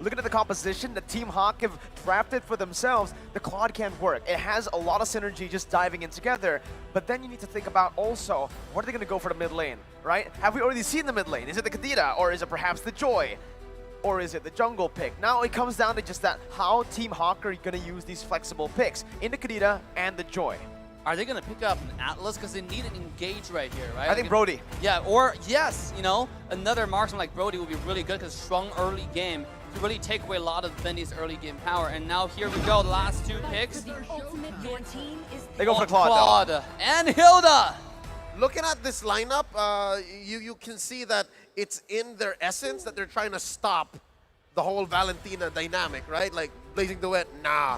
looking at the composition that Team HAQ have drafted for themselves, the Claude can't work. It has a lot of synergy just diving in together. But then you need to think about also, what are they going to go for the mid lane, right? Have we already seen the mid lane? Is it the Kadira, or is it perhaps the Joy? Or is it the jungle pick? Now it comes down to just that, how Team HAQ are going to use these flexible picks in the Kadira and the Joy. Are they going to pick up an Atlas? Because they need an engage right here, right? I think Brody. Yeah, or yes, you know, another marksman like Brody would be really good because strong early game to really take away a lot of Bendy's early game power. And now here we go, the last two picks. They go for Claude. Claude and Hilda. Looking at this lineup, you can see that it's in their essence that they're trying to stop the whole Valentina dynamic, right? Like Blazing Duet, nah.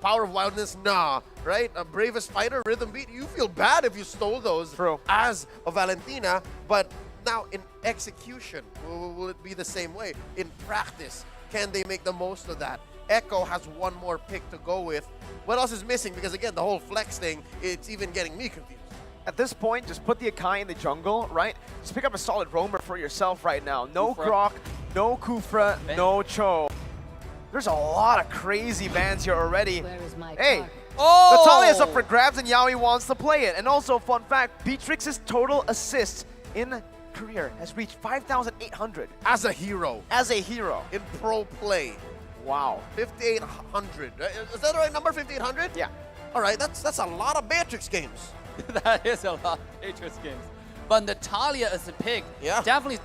Power of Wildness, nah, right? Bravest Fighter, Rhythm Beat, you feel bad if you stole those as a Valentina, but now in execution, will it be the same way? In practice, can they make the most of that? Echo has one more pick to go with. What else is missing? Because again, the whole flex thing, it's even getting me confused. At this point, just put the Akai in the jungle, right? Just pick up a solid roamer for yourself right now. No Grok, no Kufra, no Cho. There's a lot of crazy bans here already. Hey, Natalia's up for grabs and Yaoi wants to play it. And also, fun fact, Beatrix's total assists in career has reached 5,800. As a hero. As a hero. In pro play. Wow. 5,800. Is that the right number, 5,800? Yeah. All right, that's a lot of Beatrix games. That is a lot of Patriots games. But Natalia as a pick definitely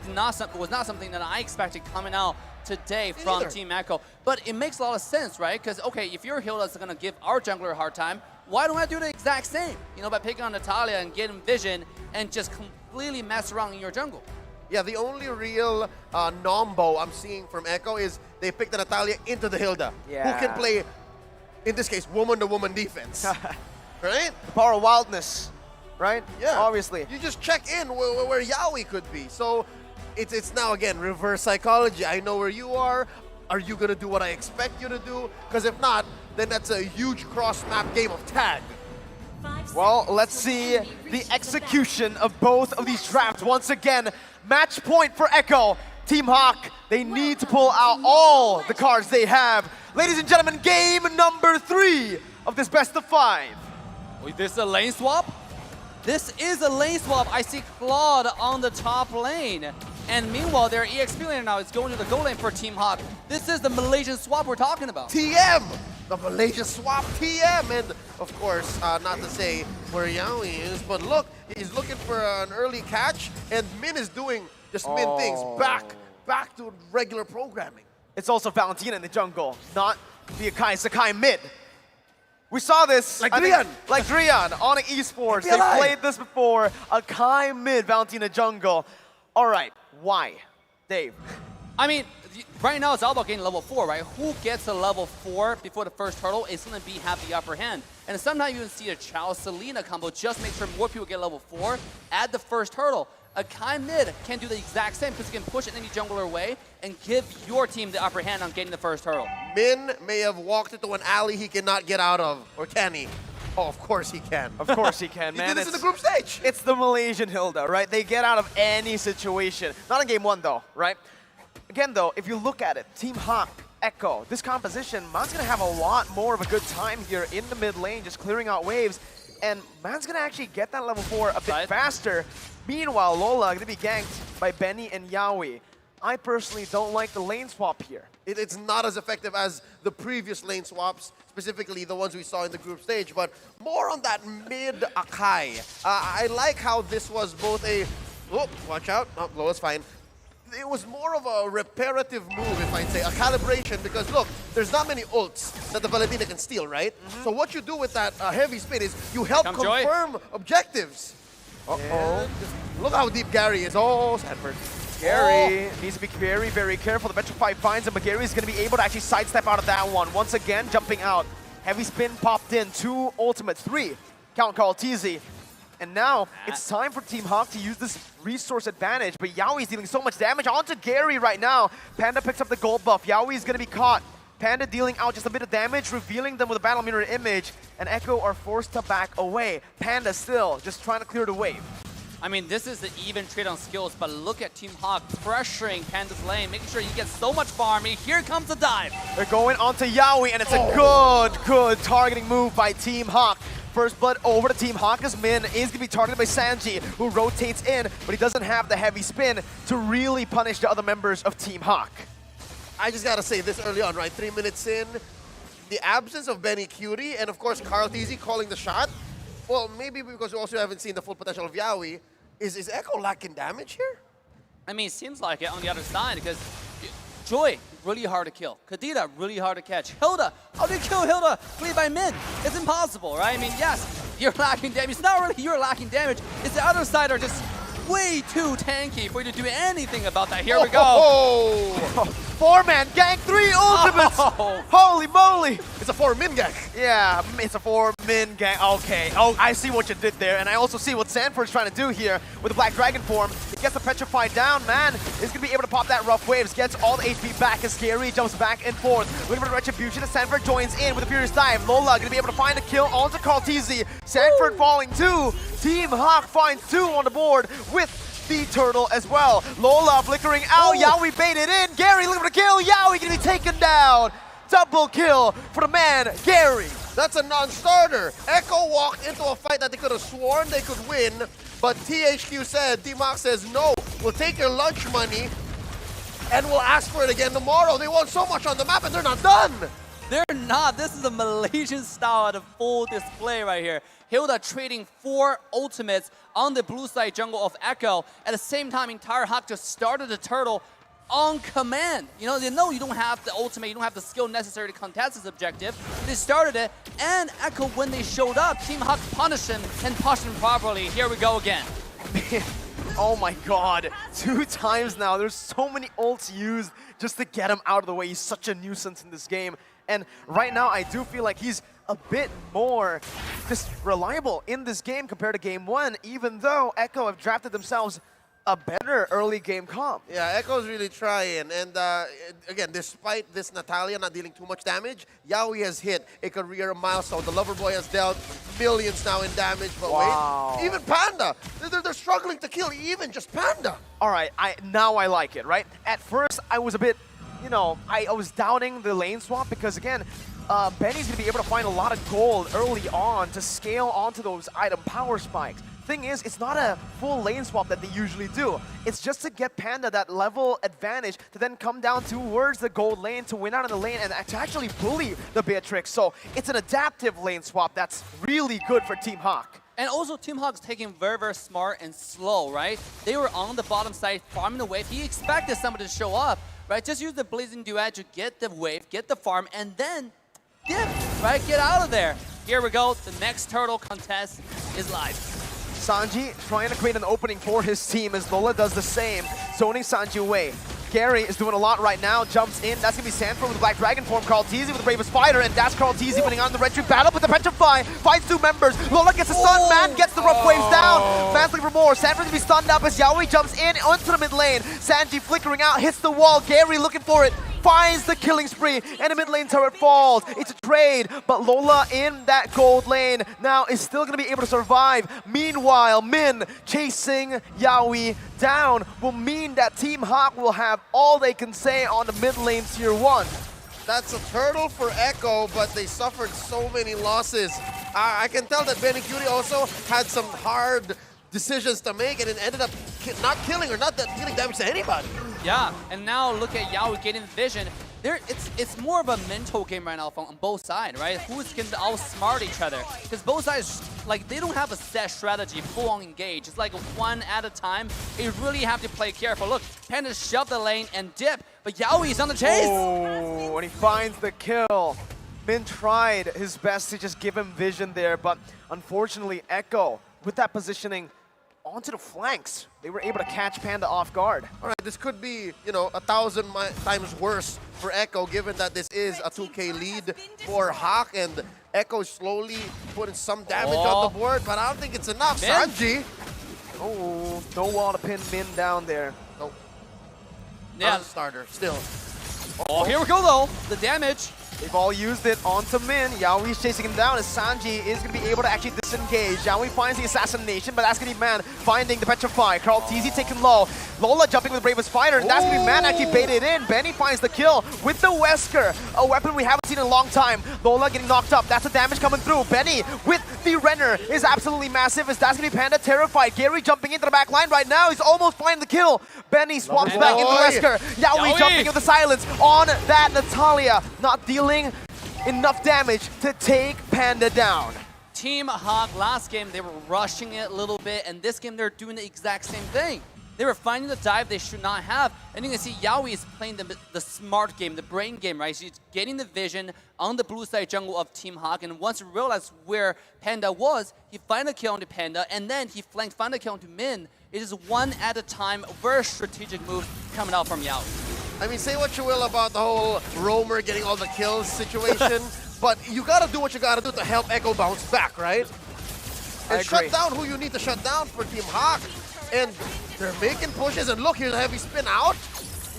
was not something that I expected coming out today from Team Echo. But it makes a lot of sense, right? Because, okay, if your Hilda is going to give our jungler a hard time, why don't I do the exact same? You know, by picking on Natalia and getting vision and just completely mess around in your jungle. Yeah, the only real nombo I'm seeing from Echo is they picked the Natalia into the Hilda. Yeah. Who can play, in this case, woman-to-woman defense. Right? The power of wildness, right? Yeah. Obviously. You just check in where Yaoi could be. So it's now, again, reverse psychology. I know where you are. Are you going to do what I expect you to do? Because if not, then that's a huge cross-map game of tag. Well, let's see the execution of both of these drafts. Once again, match point for Echo. Team HAQ, they need to pull out all the cards they have. Ladies and gentlemen, game number 3 of this best of 5. Is this a lane swap? This is a lane swap. I see Claude on the top lane. And meanwhile, their EXP lane now is going to the goal lane for Team HAQ. This is the Malaysian swap we're talking about. TM! The Malaysia swap TM! And of course, not to say where Yaoi is, but look, he's looking for an early catch, and Min is doing just Min things. Back to regular programming. It's also Valentina in the jungle, not the Akai Sakai mid. We saw this, like Drian. Like Drian, Onic Esports. They played this before. Akai mid, Valentina jungle. All right, why? Dave. I mean, right now it's all about getting level 4, right? Who gets a level 4 before the first hurdle is going to have the upper hand. And sometimes you can see a Chao-Selena combo, just make sure more people get level 4 at the first hurdle. Akai mid can do the exact same because he can push an enemy jungler away and give your team the upper hand on getting the first hurdle. Min may have walked into an alley he cannot get out of, or can he? Oh, of course he can. Of course he can, man. He did this in the group stage. It's the Malaysian Hilda, right? They get out of any situation. Not in game 1, though, right? Again, though, if you look at it, Team HAQ, Echo, this composition, Man's going to have a lot more of a good time here in the mid lane, just clearing out waves. And Man's going to actually get that level 4 a bit faster. Meanwhile, Lola going to be ganked by Benny and Yaoi. I personally don't like the lane swap here. It's not as effective as the previous lane swaps, specifically the ones we saw in the group stage, but more on that mid Akai. I like how this was both a... Oh, watch out. Oh, Lola's fine. It was more of a reparative move, if I'd say, a calibration, because look, there's not many ults that the Valentina can steal, right? So what you do with that heavy spin is you help confirm objectives. Uh-oh. Look how deep Gary is. Oh, Sanford. Gary needs to be very, very careful. The Petrify finds him, but Gary is going to be able to actually sidestep out of that one. Once again, jumping out. Heavy spin popped in. 2 ultimates, 3. Count call TZ. And now it's time for Team HAQ to use this resource advantage, but Yaoi's dealing so much damage onto Gary right now. Panda picks up the gold buff. Yaoi is going to be caught. Panda dealing out just a bit of damage, revealing them with a battle mirror image, and Echo are forced to back away. Panda still just trying to clear the wave. I mean, this is an even trade on skills, but look at Team HAQ pressuring Panda's lane, making sure he gets so much farming. Here comes the dive. They're going onto Yaoi, and it's a good targeting move by Team HAQ. First blood over to Team HAQ as Min is going to be targeted by Sanji, who rotates in, but he doesn't have the heavy spin to really punish the other members of Team HAQ. I just gotta say this early on, right? 3 minutes in, the absence of Benny Cutie and of course Carl Teasy calling the shot. Well, maybe because we also haven't seen the full potential of Yaoi. Is Echo lacking damage here? I mean, it seems like it on the other side because Joy, really hard to kill. Kadita, really hard to catch. Hilda, how do you kill Hilda? Played by Min. It's impossible, right? I mean, yes, you're lacking damage. It's not really you're lacking damage. It's the other side are just way too tanky for you to do anything about that. Here we go. 4-man gang, 3 ultimates. Oh. Holy moly. It's a 4-min gang. Yeah, it's a 4-min gang. Okay. Oh, I see what you did there, and I also see what Sanford's trying to do here with the Black Dragon form. He gets the Petrified down, man. He's going to be able to pop that Rough Waves, gets all the HP back as Scary jumps back and forth. Looking for the Retribution as Sanford joins in with a Furious Dive. Lola going to be able to find a kill onto Karltizi. Sanford falling 2. Team HAQ finds 2 on the board with the turtle as well. Lola flickering out. Yaoi baited in. Gary looking for the kill. Yaoi going to be taken down. Double kill for the man, Gary. That's a non-starter. Echo walked into a fight that they could have sworn they could win, but THQ said, Team HAQ says, no, we'll take your lunch money and we'll ask for it again tomorrow. They want so much on the map and they're not done. They're not. This is a Malaysian style at a full display right here. Hilda trading 4 ultimates on the blue side jungle of Echo. At the same time, entire HAQ just started the turtle on command. You know, they know you don't have the ultimate, you don't have the skill necessary to contest this objective. They started it, and Echo, when they showed up, Team HAQ punished him and punished him properly. Here we go again. Oh my god, 2 times now. There's so many ults used just to get him out of the way. He's such a nuisance in this game. And right now, I do feel like he's a bit more just reliable in this game compared to game 1, even though Echo have drafted themselves a better early game comp. Yeah, Echo's really trying. And again, despite this Natalia not dealing too much damage, Yaoi has hit a career milestone. The Loverboy has dealt millions now in damage. But wait, even Panda, they're struggling to kill even just Panda. All right, now I like it, right? At first, I was a bit, you know, I was doubting the lane swap because, again, Benny's going to be able to find a lot of gold early on to scale onto those item power spikes. Thing is, it's not a full lane swap that they usually do. It's just to get Panda that level advantage to then come down towards the gold lane to win out in the lane and to actually bully the Beatrix. So it's an adaptive lane swap that's really good for Team HAQ. And also, Team HAQ's taking very, very smart and slow, right? They were on the bottom side farming the wave. He expected somebody to show up, right? Just use the Blazing Duet to get the wave, get the farm, and then dip, right? Get out of there. Here we go. The next turtle contest is live. Sanji trying to create an opening for his team as Lola does the same, zoning Sanji away. Gary is doing a lot right now, jumps in. That's going to be Sanford with the Black Dragon form. Karltizi with the Bravest Spider, and that's Karltizi winning on the retreat battle with the Petrify. Finds 2 members. Lola gets a stun, man gets the rough waves down. Man's looking for more. Sanford's going to be stunned up as Yaoi jumps in onto the mid lane. Sanji flickering out, hits the wall. Gary looking for it. Finds the killing spree, and the mid lane turret falls. It's a trade, but Lola in that gold lane now is still going to be able to survive. Meanwhile, Min chasing Yaoi down will mean that Team HAQ will have all they can say on the mid lane tier 1. That's a turtle for Echo, but they suffered so many losses. I can tell that Benny Cutie also had some hard decisions to make, and it ended up not killing or not dealing damage to anybody. Yeah, and now look at Yaoi getting vision. It's more of a mental game right now on both sides, right? Who's going to outsmart each other? Because both sides, like, they don't have a set strategy, full-on engage. It's like one at a time. You really have to play careful. Look, Panda shoved the lane and dip, but Yaoi's on the chase. Oh, and he finds the kill. Min tried his best to just give him vision there, but unfortunately, Echo, with that positioning, onto the flanks, they were able to catch Panda off guard. All right, this could be, you know, 1,000 times worse for Echo, given that this is a 2K lead for HAQ, and Echo slowly putting some damage on the board, but I don't think it's enough. Min. Sanji. Oh, no wall to pin Min down there. Nope. Yeah. Not a starter, still. Oh, here we go though. The damage. They've all used it onto Min. Yaoi's chasing him down as Sanji is going to be able to actually disengage. Yaoi finds the assassination, but that's going to be Man finding the Petrify. Carl TZ taken low. Lola jumping with Bravest Fighter, and that's going to be Man actually baited in. Benny finds the kill with the Wesker, a weapon we haven't seen in a long time. Lola getting knocked up. That's the damage coming through. Benny with the Renner is absolutely massive as that's going to be Panda terrified. Gary jumping into the back line right now. He's almost finding the kill. Benny swaps back into Wesker. Yaoi jumping with the silence on that Natalia. Not dealing enough damage to take Panda down. Team HAQ, last game, they were rushing it a little bit, and this game, they're doing the exact same thing. They were finding the dive they should not have, and you can see Yaoi is playing the smart game, the brain game, right? She's getting the vision on the blue side jungle of Team HAQ, and once he realized where Panda was, he found a kill onto Panda, and then he flanked, found a kill onto Min. It is one at a time, very strategic move coming out from Yaoi. I mean, say what you will about the whole roamer getting all the kills situation, but you gotta do what you gotta do to help Echo bounce back, right? And shut down who you need to shut down for Team HAQ. And they're making pushes, and look, here's a heavy spin out.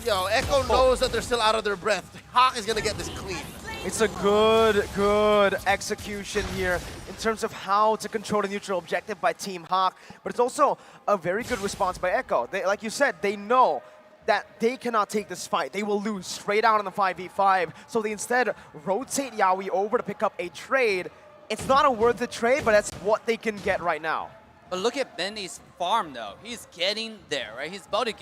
Yo, Echo knows that they're still out of their breath. HAQ is gonna get this clean. It's a good execution here in terms of how to control the neutral objective by Team HAQ, but it's also a very good response by Echo. They, like you said, they know that they cannot take this fight. They will lose straight out in the 5v5. So they instead rotate Yaoi over to pick up a trade. It's not a worth it trade, but that's what they can get right now. But look at Benny's farm though. He's getting there, right? He's about to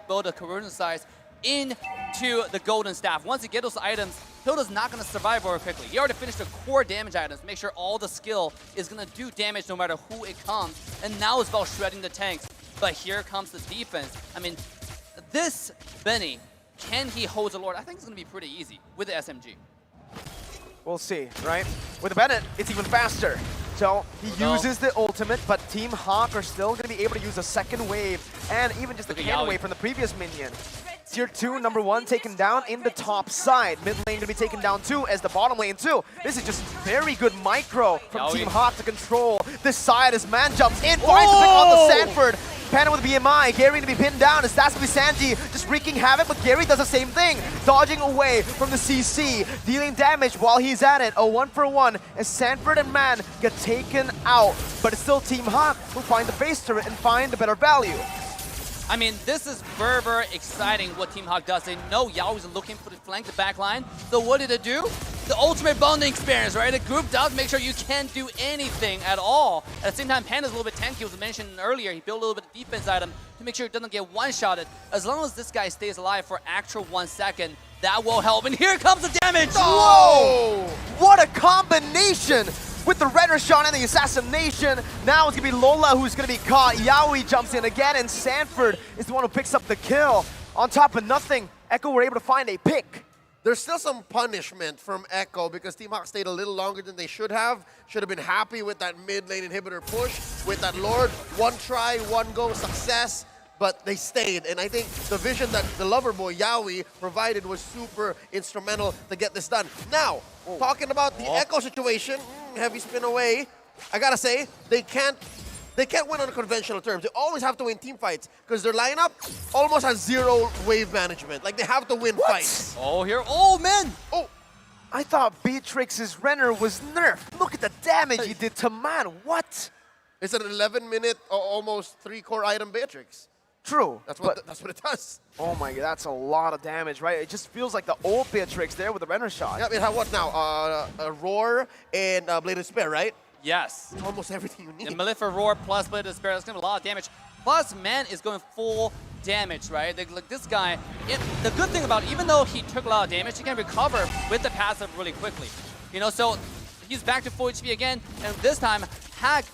build a corrosion size into the golden staff. Once he gets those items, Hilda's not going to survive very quickly. He already finished the core damage items, make sure all the skill is going to do damage no matter who it comes. And now it's about shredding the tanks. But here comes the defense. I mean, this Benny, can he hold the Lord? I think it's going to be pretty easy with the SMG. We'll see, right? With the Bennett, it's even faster. So he uses the ultimate, but Team HAQ are still going to be able to use a second wave and even just the cannon wave from the previous minion. Tier 2, number 1 taken down in the top side. Mid lane going to be taken down too as the bottom lane too. This is just very good micro from Team HAQ to control this side as Man jumps in, finds the pick on the Sanford. Panda with BMI, Gary to be pinned down as that's going to be Sanji just wreaking havoc, but Gary does the same thing, dodging away from the CC, dealing damage while he's at it. A 1-for-1 as Sanford and Man get taken out, but it's still Team HAQ who find the base turret and find the better value. I mean, this is very, very exciting what Team HAQ does. They know Yaoi's looking for the flank, the back line. So what did it do? The ultimate bonding experience, right? The group does make sure you can't do anything at all. At the same time, Panda's a little bit tanky. It was mentioned earlier. He built a little bit of defense item to make sure it doesn't get one-shotted. As long as this guy stays alive for actual 1 second, that will help. And here comes the damage! Whoa! What a combination! With the Redder shot and the assassination, now it's going to be Lola who's going to be caught. Yaoi jumps in again, and Sanford is the one who picks up the kill. On top of nothing, Echo were able to find a pick. There's still some punishment from Echo because Team HAQ stayed a little longer than they should have. Should have been happy with that mid lane inhibitor push, with that Lord. 1 try, 1 go, success. But they stayed, and I think the vision that the lover boy, Yaoi, provided was super instrumental to get this done. Now, talking about the Echo situation, heavy spin away, I gotta say, they can't win on conventional terms. They always have to win team fights, because their lineup almost has 0 wave management. Like, they have to win fights. Oh, here, oh, man! Oh, I thought Beatrix's Renner was nerfed. Look at the damage he did to Man, what? It's an 11-minute, almost 3-core item Beatrix. True. That's what it does. Oh my god, that's a lot of damage, right? It just feels like the old Beatrix there with the Renner shot. Yeah, it had what now? A Roar and Blade of Despair, right? Yes. It's almost everything you need. The Malefic Roar plus Blade of Despair, that's going to be a lot of damage. Plus, Man is going full damage, right? Like this guy, the good thing about it, even though he took a lot of damage, he can recover with the passive really quickly. You know, so he's back to full HP again, and this time, HAQ,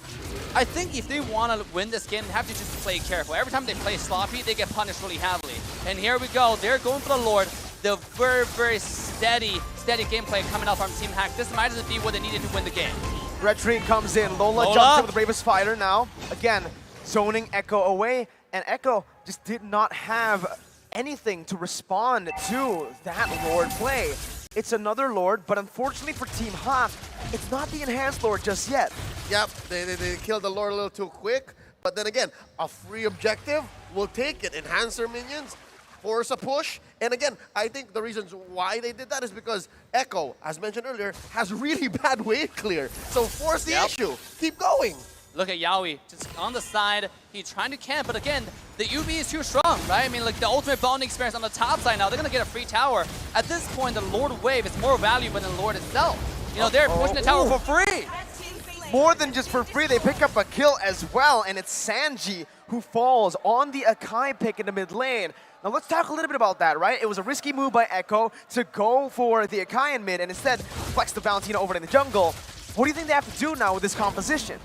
I think if they want to win this game, they have to just play careful. Every time they play sloppy, they get punished really heavily. And here we go. They're going for the Lord. The very, very steady gameplay coming out from Team HAQ. This might just be what they needed to win the game. Red Tree comes in. Lola jumps in with the Bravest Fighter now. Again, zoning Echo away. And Echo just did not have anything to respond to that Lord play. It's another Lord, but unfortunately for Team HAQ, it's not the enhanced Lord just yet. Yep, they killed the Lord a little too quick. But then again, a free objective, we'll take it. Enhancer minions, force a push. And again, I think the reasons why they did that is because Echo, as mentioned earlier, has really bad wave clear. So force the issue. Keep going. Look at Yaoi, just on the side. He's trying to camp, but again, the UB is too strong, right? I mean, like the ultimate bonding experience on the top side now. They're going to get a free tower. At this point, the Lord Wave is more valuable than the Lord itself. You know, they're pushing the tower for free. More than just for free, they pick up a kill as well, and it's Sanji who falls on the Akai pick in the mid lane. Now let's talk a little bit about that, right? It was a risky move by Echo to go for the Akai in mid and instead flex the Valentina over in the jungle. What do you think they have to do now with this composition?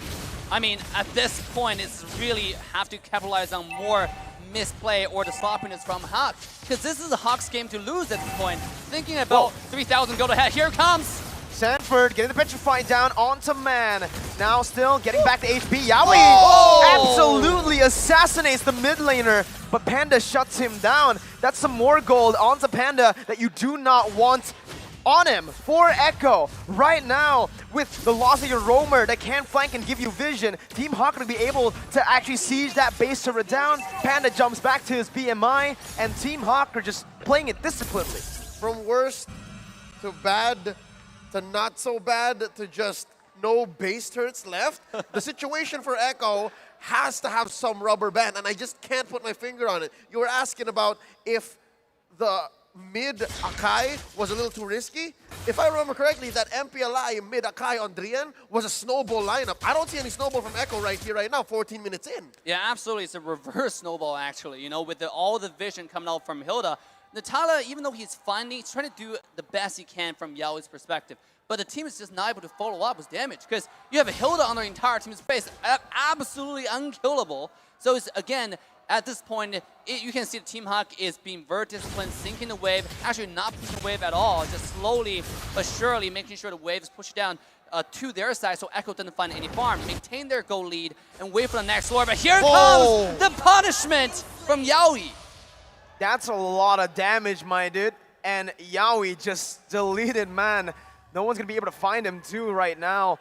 I mean, at this point, it's really have to capitalize on more misplay or the sloppiness from HAQ. Because this is a HAQ's game to lose at this point. Thinking about 3,000 go to head. Here comes Sanford getting the petrify down onto Man. Now still getting back to HP. Yaoi absolutely assassinates the mid laner, but Panda shuts him down. That's some more gold onto Panda that you do not want on him for Echo. Right now, with the loss of your roamer that can flank and give you vision, Team HAQ will be able to actually siege that base turret down. Panda jumps back to his BMI, and Team HAQ are just playing it disciplinedly. From worst to bad to not so bad to just no base turrets left, the situation for Echo has to have some rubber band, and I just can't put my finger on it. You were asking about if the mid Akai was a little too risky. If I remember correctly, that MPLI mid Akai on Drian was a snowball lineup. I don't see any snowball from Echo right here, right now, 14 minutes in. Yeah, absolutely. It's a reverse snowball, actually. You know, with all the vision coming out from Hilda. Natalia, even though he's trying to do the best he can from Yaoi's perspective, but the team is just not able to follow up with damage because you have a Hilda on their entire team's face, absolutely unkillable. So it's, again, at this point, you can see the Team HAQ is being very disciplined, sinking the wave, actually not pushing the wave at all, just slowly but surely making sure the wave is pushed down to their side so Echo doesn't find any farm, maintain their goal lead, and wait for the next war. But here comes the punishment from Yaoi. That's a lot of damage, my dude. And Yaoi just deleted Man. No one's going to be able to find him too right now.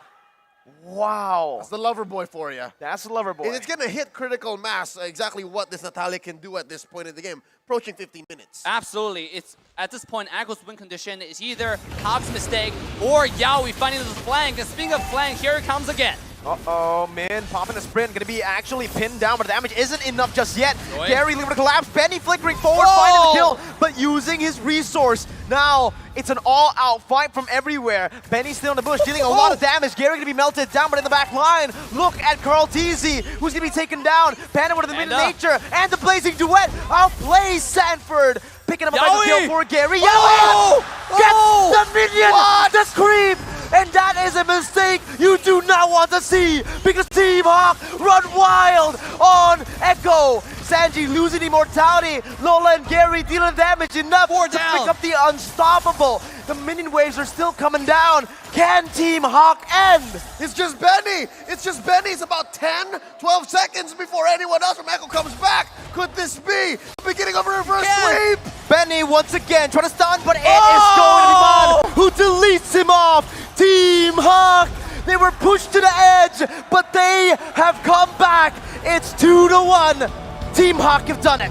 Wow. That's the lover boy for you. That's the lover boy. And it's going to hit critical mass, exactly what this Natalia can do at this point in the game, approaching 15 minutes. Absolutely. It's at this point, Echo's win condition is either HAQ's mistake or Yaoi finding the flank. And speaking of flank, here it comes again. Uh-oh, man, popping a sprint, gonna be actually pinned down, but the damage isn't enough just yet. Gary leaving to collapse, Benny flickering forward, finding the kill, but using his resource. Now, it's an all-out fight from everywhere. Benny still in the bush, dealing a lot of damage. Gary gonna be melted down, but in the back line, look at Carl TZ, who's gonna be taken down. Panda with the mid nature, and the blazing duet outplays Sanford. Picking up a nice kill for Gary. Yaoi gets the minion, the creep! And that is a mistake you do not want to see because Team HAQ run wild on Echo. Sanji losing immortality. Lola and Gary dealing damage enough to pick up the unstoppable. The minion waves are still coming down. Can Team HAQ end? It's just Benny. It's just Benny. It's about 10, 12 seconds before anyone else from Echo comes back. Could this be the beginning of a reverse sweep? Benny once again trying to stun, but it is going to be Man who deletes him off. Team HAQ, they were pushed to the edge, but they have come back. It's 2-1. Team HAQ have done it.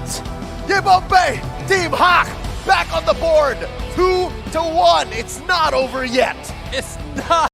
Yibombe, Team HAQ back on the board. 2-1. It's not over yet. It's not.